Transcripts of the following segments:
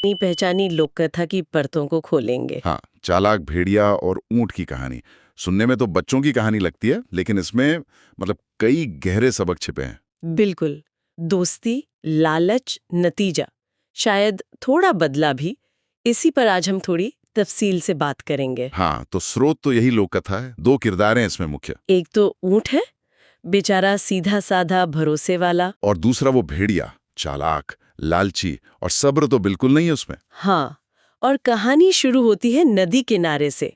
अपनी पहचानी लोक कथा की परतों को खोलेंगे। हाँ, चालाक भेड़िया और ऊंट की कहानी सुनने में तो बच्चों की कहानी लगती है, लेकिन इसमें कई गहरे सबक छिपे हैं। बिल्कुल। दोस्ती, लालच, नतीजा, शायद थोड़ा बदला भी। इसी पर आज हम थोड़ी तफसील से बात करेंगे। हाँ, तो स्रोत तो यही लोक कथा है। दो किरदार हैं इसमें मुख्य। एक तो ऊंट है, बेचारा सीधा साधा भरोसे वाला। और दूसरा वो भेड़िया, चालाक, लालची और सब्र तो बिल्कुल नहीं है उसमें। हाँ, और कहानी शुरू होती है नदी किनारे से।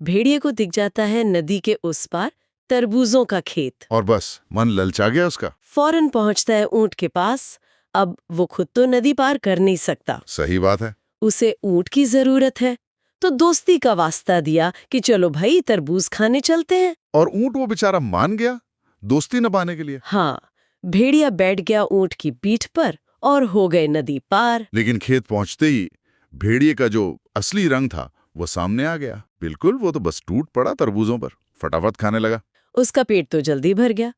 भेड़िए को दिख जाता है नदी के उस पार तरबूजों का खेत। और बस मन ललचा गया उसका। फौरन पहुंचता है ऊंट के पास। अब वो खुद तो नदी पार कर नहीं सकता, सही बात है। उसे ऊंट की जरूरत है, तो दोस्ती का वास्ता दिया कि चलो भाई तरबूज खाने चलते हैं। और ऊंट वो बेचारा मान गया दोस्ती निभाने के लिए। हाँ, भेड़िया बैठ गया ऊंट की पीठ पर और हो गए नदी पार। लेकिन खेत पहुंचते ही भेड़िए का जो असली रंग था वो सामने आ गया। बिल्कुल, वो तो बस टूट पड़ा तरबूजों पर, फटाफट खाने लगा। उसका पेट तो जल्दी भर गया,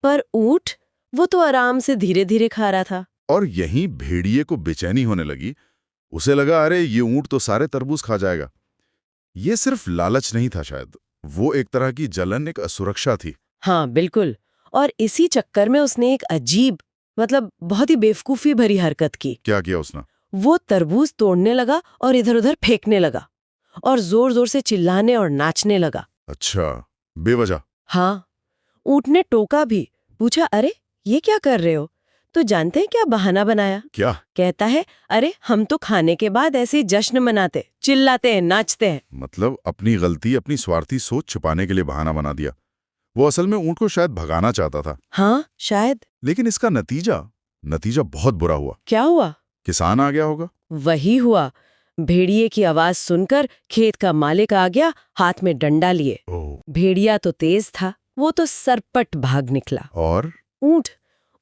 पर ऊंट वो तो आराम से धीरे धीरे खा रहा था। और यहीं भेड़िए को बेचैनी होने लगी। उसे लगा, अरे ये ऊंट तो सारे तरबूज खा जाएगा। ये सिर्फ लालच नहीं था, शायद वो एक तरह की जलन, एक असुरक्षा थी। हाँ बिल्कुल। और इसी चक्कर में उसने एक अजीब, बहुत ही बेवकूफी भरी हरकत की। क्या किया उसने? वो तरबूज तोड़ने लगा और इधर उधर फेंकने लगा और जोर जोर से चिल्लाने और नाचने लगा। अच्छा, बेवजह? हाँ, ऊंट ने टोका भी, पूछा अरे ये क्या कर रहे हो? तो जानते हैं क्या बहाना बनाया? क्या? कहता है अरे हम तो खाने के बाद ऐसे ही जश्न मनाते, चिल्लाते हैं, नाचते हैं। मतलब अपनी गलती, अपनी स्वार्थी सोच छुपाने के लिए बहाना बना दिया। वो असल में ऊंट को शायद भगाना चाहता था। हाँ शायद। लेकिन इसका नतीजा बहुत बुरा हुआ। क्या हुआ? किसान आ गया होगा। वही हुआ। भेड़िए की आवाज सुनकर खेत का मालिक आ गया, हाथ में डंडा लिए। ओह। भेड़िया तो तेज था, वो तो सरपट भाग निकला। और ऊंट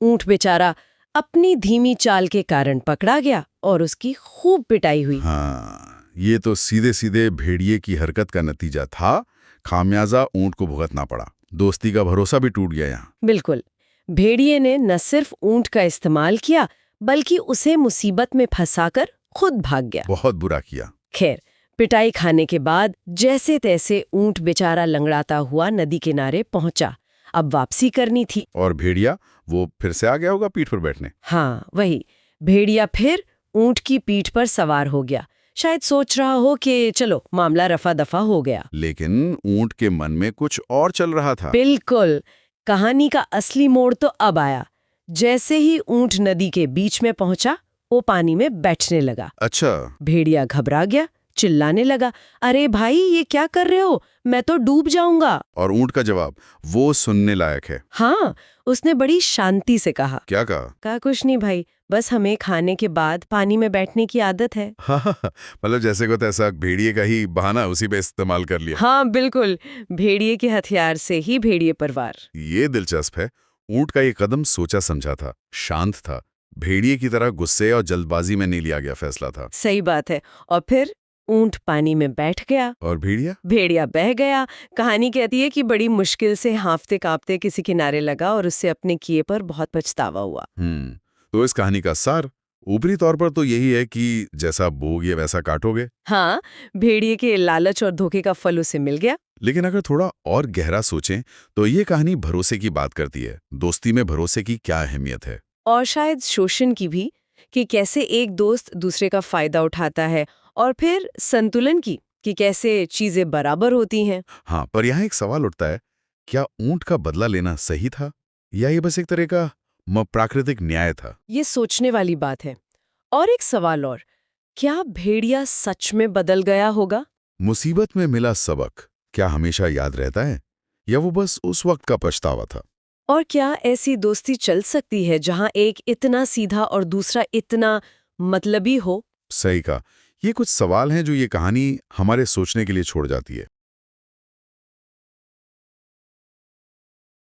ऊंट बेचारा अपनी धीमी चाल के कारण पकड़ा गया और उसकी खूब पिटाई हुई। हाँ, ये तो सीधे सीधे भेड़िए की हरकत का नतीजा था। खामियाजा ऊंट को भुगतना पड़ा। दोस्ती का भरोसा भी टूट गया यहाँ। बिल्कुल। भेड़िए ने न सिर्फ ऊंट का इस्तेमाल किया, बल्कि उसे मुसीबत में फंसाकर खुद भाग गया। बहुत बुरा किया। खैर, पिटाई खाने के बाद जैसे तैसे ऊंट बेचारा लंगड़ाता हुआ नदी किनारे पहुंचा। अब वापसी करनी थी। और भेड़िया वो फिर से आ गया होगा पीठ पर बैठने। हाँ वही, भेड़िया फिर ऊंट की पीठ पर सवार हो गया। शायद सोच रहा हो कि चलो मामला रफा दफा हो गया। लेकिन ऊंट के मन में कुछ और चल रहा था। बिल्कुल। कहानी का असली मोड़ तो अब आया। जैसे ही ऊंट नदी के बीच में पहुंचा, वो पानी में बैठने लगा। अच्छा। भेड़िया घबरा गया, चिल्लाने लगा, अरे भाई ये क्या कर रहे हो, मैं तो डूब जाऊंगा। और ऊंट का जवाब वो सुनने लायक है। हाँ, उसने बड़ी शांति से कहा। क्या कहा? कहा कुछ नहीं भाई, बस हमें खाने के बाद पानी में बैठने की आदत है। हाँ, जैसे को तैसा भेड़िए का ही बहाना उसी पे इस्तेमाल कर लिया। हाँ बिल्कुल, भेड़िए के हथियार से ही भेड़िए परवार। ये दिलचस्प है। ऊंट का ये कदम सोचा समझा था, शांत था। भेड़िए की तरह गुस्से और जल्दबाजी में नहीं लिया गया फैसला था। सही बात है। और फिर ऊंट पानी में बैठ गया और भेड़िया भेड़िया बह गया। कहानी कहती है कि बड़ी मुश्किल से हांफते कांपते किसी किनारे लगा और उससे अपने किए पर बहुत पछतावा हुआ। तो इस कहानी का सार ऊपरी तौर पर तो यही है कि जैसा बोगे वैसा काटोगे। हाँ, भेड़िए के लालच और धोखे का फल उसे मिल गया। लेकिन अगर थोड़ा और गहरा सोचें तो ये कहानी भरोसे की बात करती है। दोस्ती में भरोसे की क्या अहमियत है। और शायद शोषण की भी, कि कैसे एक दोस्त दूसरे का फायदा उठाता है, और फिर संतुलन की, कि कैसे चीजें बराबर होती हैं। हाँ, पर यहाँ एक सवाल उठता है, क्या ऊंट का बदला लेना सही था या ये बस एक तरह का प्राकृतिक न्याय था? ये सोचने वाली बात है। और एक सवाल और, क्या भेड़िया सच में बदल गया होगा? मुसीबत में मिला सबक क्या हमेशा याद रहता है या वो बस उस वक्त का पछतावा था? और क्या ऐसी दोस्ती चल सकती है जहां एक इतना सीधा और दूसरा इतना मतलबी हो? सही कहा। ये कुछ सवाल हैं जो ये कहानी हमारे सोचने के लिए छोड़ जाती है।